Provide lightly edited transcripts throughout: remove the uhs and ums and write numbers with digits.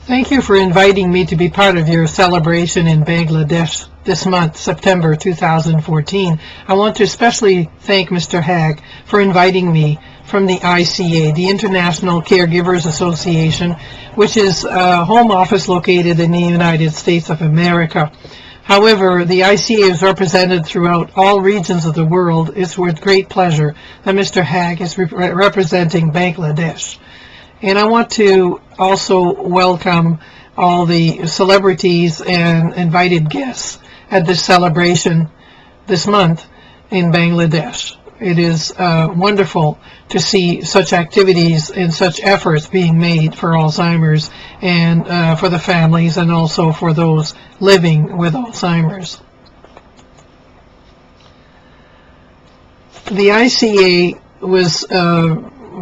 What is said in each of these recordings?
Thank you for inviting me to be part of your celebration in Bangladesh this month, September 2014. I want to especially thank Mr. Hag for inviting me from the ICA, the International Caregivers Association, which is a home office located in the United States of America. However, the ICA is represented throughout all regions of the world. It's with great pleasure that Mr. Hag is representing Bangladesh. And I want to also welcome all the celebrities and invited guests at this celebration this month in Bangladesh. It is wonderful to see such activities and such efforts being made for Alzheimer's and for the families and also for those living with Alzheimer's. The ICA was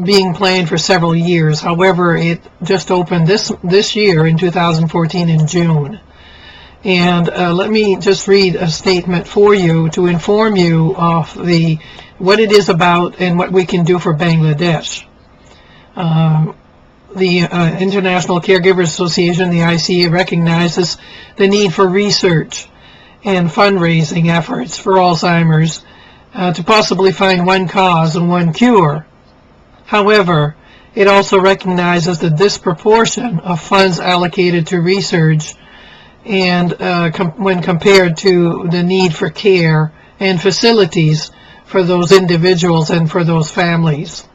being planned for several years. However, it just opened this year in 2014 in June. And let me just read a statement for you to inform you of what it is about and what we can do for Bangladesh. The International Caregivers Association, the ICA, recognizes the need for research and fundraising efforts for Alzheimer's to possibly find one cause and one cure. However, it also recognizes the disproportion of funds allocated to research and when compared to the need for care and facilities for those individuals and for those families.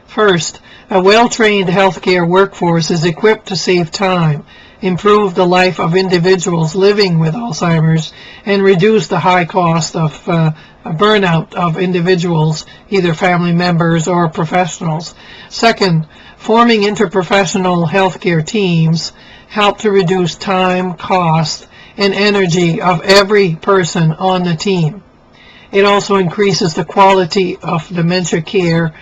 First, a well-trained healthcare workforce is equipped to save time, improve the life of individuals living with Alzheimer's, and reduce the high cost of burnout of individuals, either family members or professionals. Second, forming interprofessional healthcare teams help to reduce time, cost, and energy of every person on the team. It also increases the quality of dementia care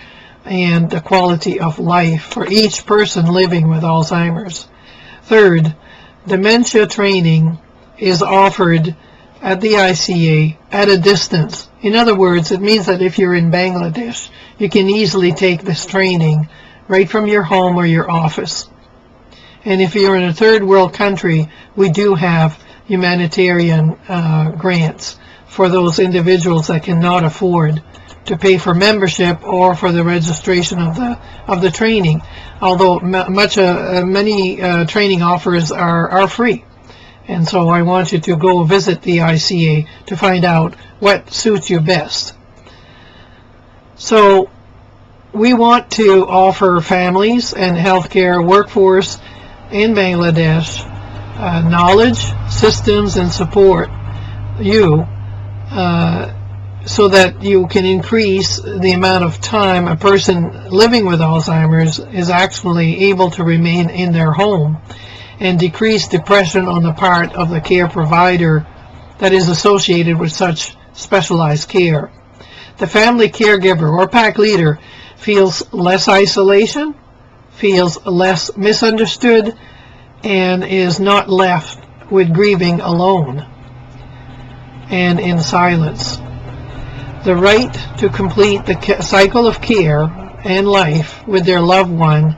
and the quality of life for each person living with Alzheimer's. Third, dementia training is offered at the ICA at a distance. In other words, it means that if you're in Bangladesh, you can easily take this training right from your home or your office. And if you're in a third world country, we do have humanitarian grants for those individuals that cannot afford to pay for membership or for the registration of the training. Although many training offers are free. And so I want you to go visit the ICA to find out what suits you best. So we want to offer families and healthcare workforce in Bangladesh knowledge, systems, and support you so that you can increase the amount of time a person living with Alzheimer's is actually able to remain in their home, and decrease depression on the part of the care provider that is associated with such specialized care. The family caregiver or pack leader feels less isolation, feels less misunderstood, and is not left with grieving alone and in silence. The right to complete the cycle of care and life with their loved one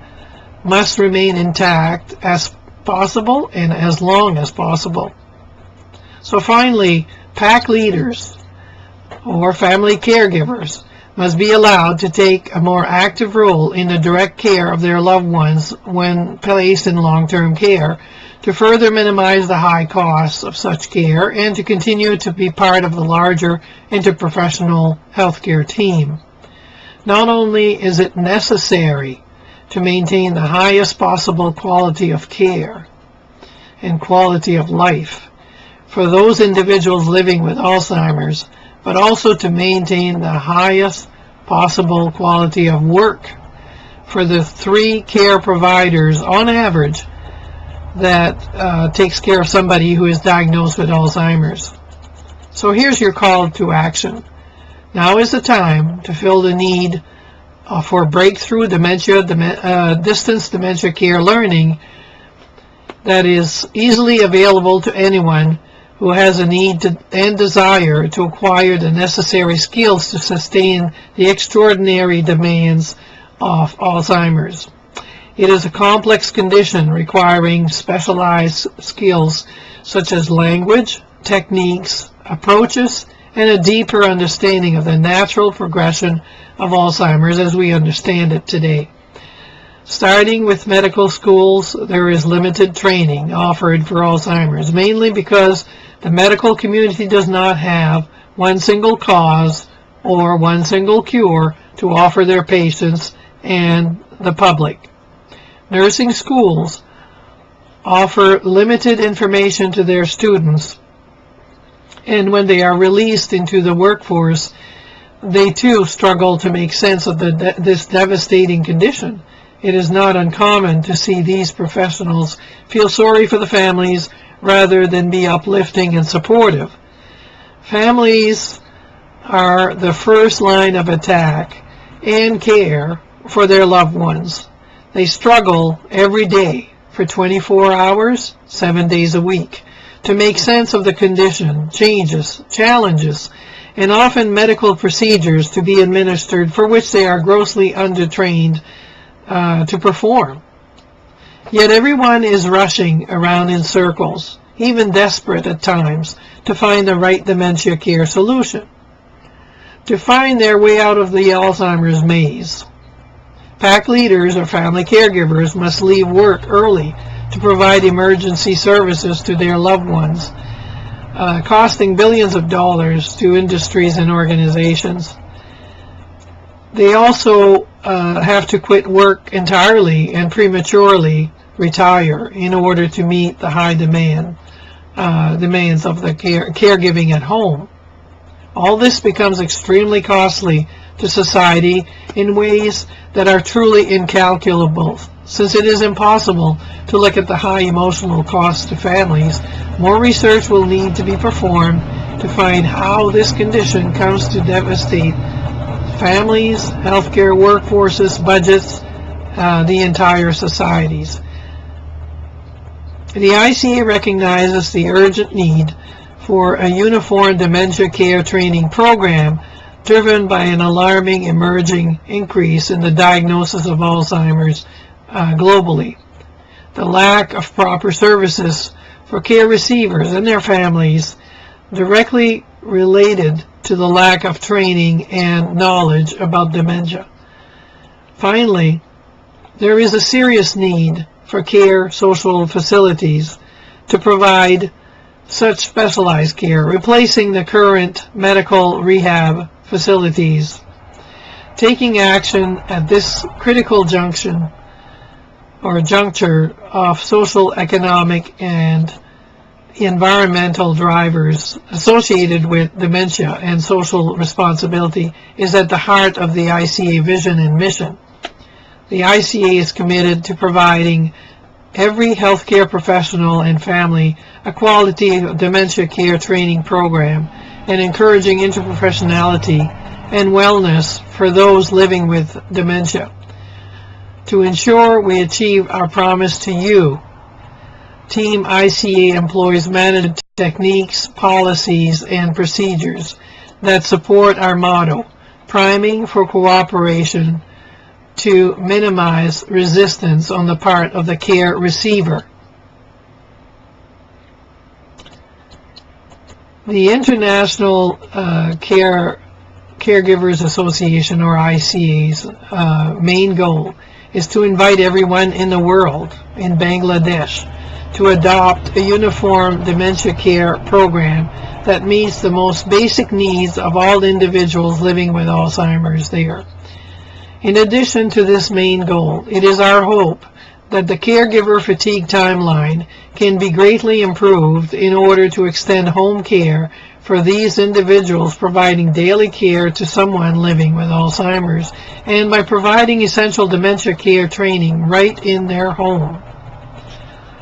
must remain intact as possible and as long as possible. So finally, pack leaders or family caregivers must be allowed to take a more active role in the direct care of their loved ones when placed in long-term care, to further minimize the high costs of such care and to continue to be part of the larger interprofessional healthcare team. Not only is it necessary to maintain the highest possible quality of care and quality of life for those individuals living with Alzheimer's, but also to maintain the highest possible quality of work for the 3 care providers on average that takes care of somebody who is diagnosed with Alzheimer's. So here's your call to action. Now is the time to fill the need for breakthrough distance dementia care learning that is easily available to anyone who has a need and desire to acquire the necessary skills to sustain the extraordinary demands of Alzheimer's. It is a complex condition requiring specialized skills such as language, techniques, approaches, and a deeper understanding of the natural progression of Alzheimer's as we understand it today. Starting with medical schools, there is limited training offered for Alzheimer's, mainly because the medical community does not have one single cause or one single cure to offer their patients and the public. Nursing schools offer limited information to their students, and when they are released into the workforce, they too struggle to make sense of this devastating condition. It is not uncommon to see these professionals feel sorry for the families rather than be uplifting and supportive. Families are the first line of attack and care for their loved ones. They struggle every day for 24 hours, 7 days a week, to make sense of the condition, changes, challenges, and often medical procedures to be administered for which they are grossly undertrained to perform. Yet everyone is rushing around in circles, even desperate at times, to find the right dementia care solution, to find their way out of the Alzheimer's maze. PAC leaders or family caregivers must leave work early to provide emergency services to their loved ones, costing billions of dollars to industries and organizations. They also have to quit work entirely and prematurely retire in order to meet the high demands of the caregiving at home. All this becomes extremely costly to society in ways that are truly incalculable. Since it is impossible to look at the high emotional costs to families, more research will need to be performed to find how this condition comes to devastate families, healthcare workforces, budgets, the entire societies. The ICA recognizes the urgent need for a uniform dementia care training program driven by an alarming emerging increase in the diagnosis of Alzheimer's globally. The lack of proper services for care receivers and their families directly related to the lack of training and knowledge about dementia. Finally, there is a serious need for care social facilities to provide such specialized care, replacing the current medical rehab facilities. Taking action at this critical juncture of social, economic, and environmental drivers associated with dementia and social responsibility is at the heart of the ICA vision and mission. The ICA is committed to providing every healthcare professional and family a quality dementia care training program and encouraging interprofessionality and wellness for those living with dementia. To ensure we achieve our promise to you, Team ICA employs management techniques, policies, and procedures that support our motto, priming for cooperation to minimize resistance on the part of the care receiver. The International Caregivers Association, or ICA's, main goal is to invite everyone in the world, in Bangladesh, to adopt a uniform dementia care program that meets the most basic needs of all individuals living with Alzheimer's there. In addition to this main goal, it is our hope that the caregiver fatigue timeline can be greatly improved in order to extend home care for these individuals, providing daily care to someone living with Alzheimer's, and by providing essential dementia care training right in their home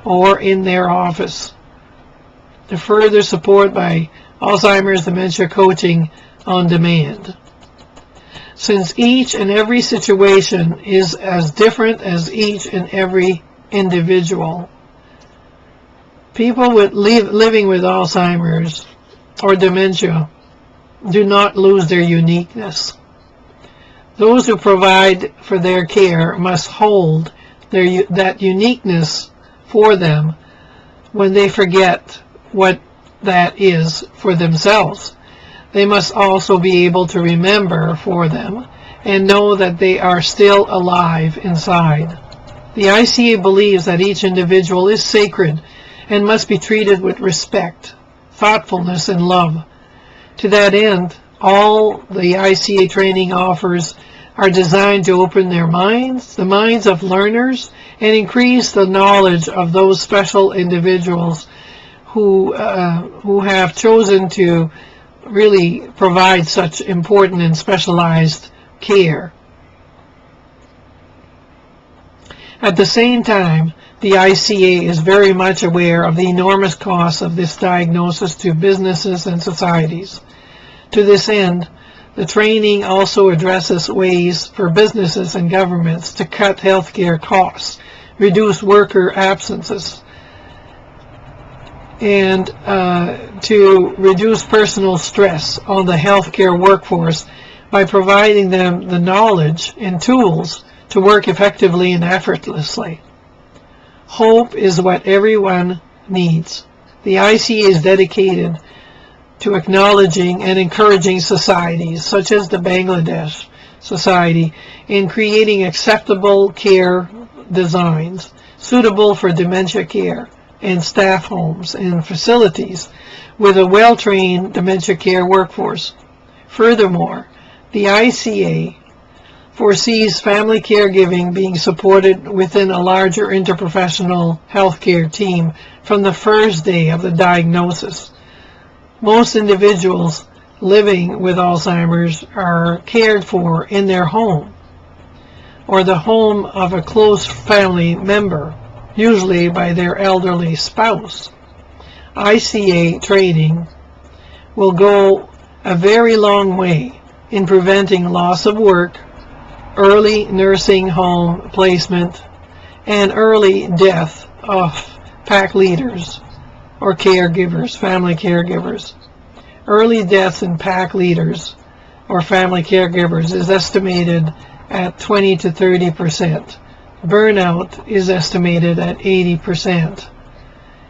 or in their office. To further support by Alzheimer's dementia coaching on demand. Since each and every situation is as different as each and every individual, people living with Alzheimer's or dementia do not lose their uniqueness. Those who provide for their care must hold that uniqueness for them when they forget what that is for themselves. They must also be able to remember for them and know that they are still alive inside. The ICA believes that each individual is sacred and must be treated with respect, thoughtfulness, and love. To that end, all the ICA training offers are designed to open their minds, the minds of learners, and increase the knowledge of those special individuals who have chosen to really provide such important and specialized care. At the same time, the ICA is very much aware of the enormous costs of this diagnosis to businesses and societies. To this end, the training also addresses ways for businesses and governments to cut healthcare costs, reduce worker absences, and to reduce personal stress on the healthcare workforce by providing them the knowledge and tools to work effectively and effortlessly. Hope is what everyone needs. The ICA is dedicated to acknowledging and encouraging societies, such as the Bangladesh Society, in creating acceptable care designs suitable for dementia care and staff homes and facilities with a well-trained dementia care workforce. Furthermore, the ICA foresees family caregiving being supported within a larger interprofessional healthcare team from the first day of the diagnosis. Most individuals living with Alzheimer's are cared for in their home or the home of a close family member, usually by their elderly spouse. ICA training will go a very long way in preventing loss of work, early nursing home placement, and early death of PAC leaders or caregivers, family caregivers. Early deaths in PAC leaders or family caregivers is estimated at 20 to 30%. Burnout is estimated at 80%.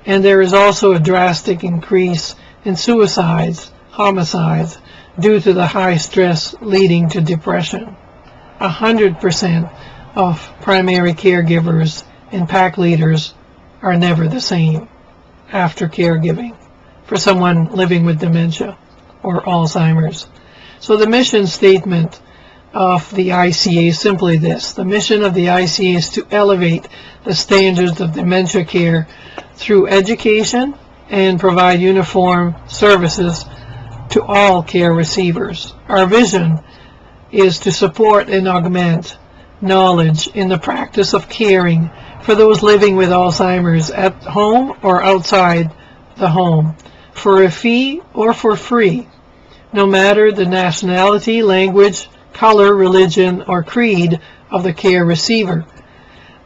And there is also a drastic increase in suicides, homicides, due to the high stress leading to depression. 100% of primary caregivers and PAC leaders are never the same after caregiving for someone living with dementia or Alzheimer's. So the mission statement of the ICA is simply this. The mission of the ICA is to elevate the standards of dementia care through education and provide uniform services to all care receivers. Our vision is to support and augment knowledge in the practice of caring for those living with Alzheimer's at home or outside the home, for a fee or for free, no matter the nationality, language, color, religion, or creed of the care receiver.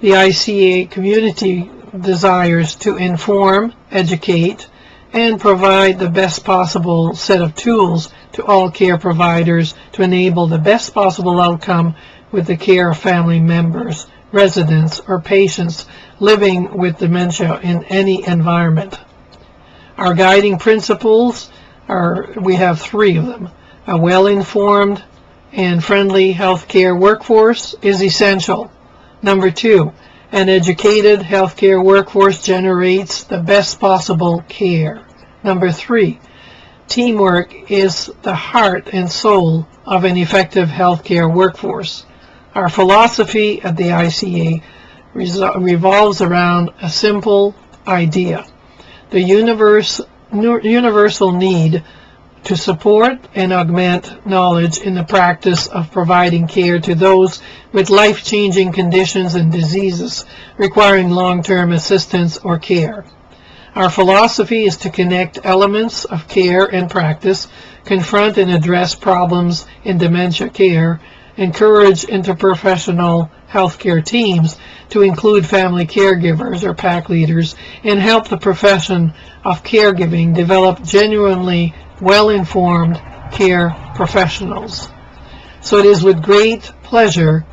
The ICA community desires to inform, educate, and provide the best possible set of tools to all care providers to enable the best possible outcome with the care of family members, residents, or patients living with dementia in any environment. Our guiding principles we have 3 of them. A well-informed and friendly healthcare workforce is essential. Number 2, an educated healthcare workforce generates the best possible care. Number 3, teamwork is the heart and soul of an effective healthcare workforce. Our philosophy at the ICA revolves around a simple idea: the universal need to support and augment knowledge in the practice of providing care to those with life-changing conditions and diseases requiring long-term assistance or care. Our philosophy is to connect elements of care and practice, confront and address problems in dementia care, encourage interprofessional healthcare teams to include family caregivers or PAC leaders, and help the profession of caregiving develop genuinely well-informed care professionals. So it is with great pleasure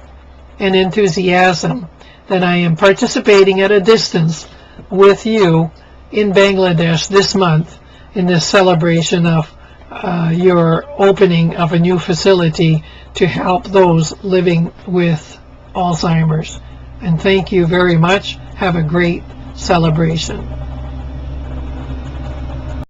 and enthusiasm that I am participating at a distance with you in Bangladesh this month in this celebration of your opening of a new facility to help those living with Alzheimer's. And thank you very much. Have a great celebration.